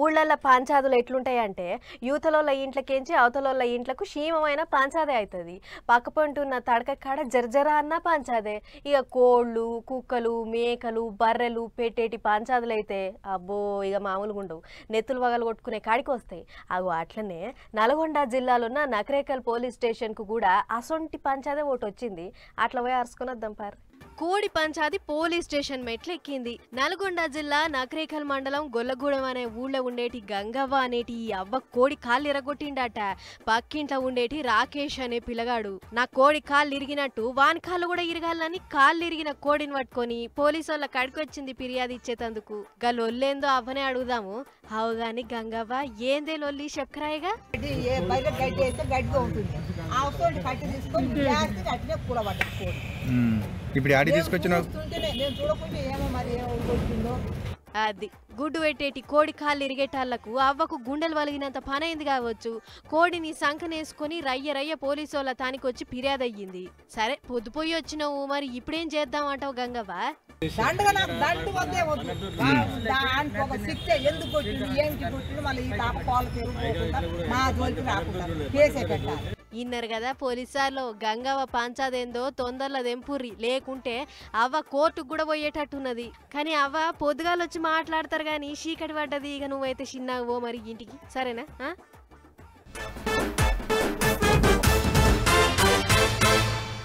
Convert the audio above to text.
ఊళ్ళల్లో పంచాదులు ఎట్లుంటాయంటే యూతలోళ్ళ ఇంట్లకేంచి అవతలోళ్ళ ఇంట్లకు క్షీమమైన పంచాదే అవుతుంది. పక్కపంటున్న తడక కాడ జర్జరా అన్న పంచాదే. ఇక కోళ్ళు కుక్కలు మేకలు బర్రెలు పెట్టేటి పంచాదులు అయితే అబ్బో ఇక మామూలుగా ఉండవు. నెత్తులు వగలు కొట్టుకునే కాడికి వస్తాయి. అగో అట్లనే నల్గొండ జిల్లాలోన్న నకరేకల్ పోలీస్ స్టేషన్కు కూడా అసొంటి పంచాదే ఒకటి వచ్చింది. అట్లా పోయి అరుచుకుని వద్దాం పారు. కోడి పంచాది పోలీస్ స్టేషన్ మెట్లెక్కింది. నల్గొండ జిల్లా నకరేకల్ మండలం గొల్లగూడెం అనే ఊళ్ళో ఉండేటి గంగవ్వ అనేటి ఈ అవ్వ కోడి కాళ్ళు ఇరగొట్టిండట. పక్కింట్లో ఉండేటి రాకేష్ అనే పిల్లగాడు నా కోడి కాళ్ళు ఇరిగినట్టు వాని కాళ్ళు కూడా ఇరగాలని కాళ్ళు ఇరిగిన కోడిని పట్టుకొని పోలీసు వాళ్ళ కాడికి వచ్చింది ఫిర్యాదు ఇచ్చేతందుకు. గా లొల్లేందో అవ్వనే అడుగుదాము. అవగాని గంగవ్వ ఏందే లొల్లి చెప్కరాయిగా. ఇప్పుడు ఆడి తీసుకొచ్చిన అది గుడ్డు పెట్టేటి కోడి కాళ్ళు ఇరిగేటాళ్లకు అవ్వకు గుండెలు వలిగినంత పనైంది కావచ్చు. కోడిని సంకనేసుకొని రయ్య రయ్య పోలీసు వాళ్ళ తానికి వచ్చి ఫిర్యాదు అయ్యింది. సరే పొద్దుపోయి వచ్చినావు, మరి ఇప్పుడేం చేద్దామంటావు గంగవ్వ? ఇన్నరు కదా పోలీసార్లు గంగవ్వ పంచాదేందో తొందరలో దెంపుర్రి, లేకుంటే అవ్వ కోర్టుకు కూడా పోయేటట్టున్నది. కానీ అవ్వ పొద్దుగాలొచ్చి మాట్లాడతారు కానీ చీకటి పడ్డది. ఇక నువ్వైతే చిన్నగా పో మరి ఇంటికి, సరేనా?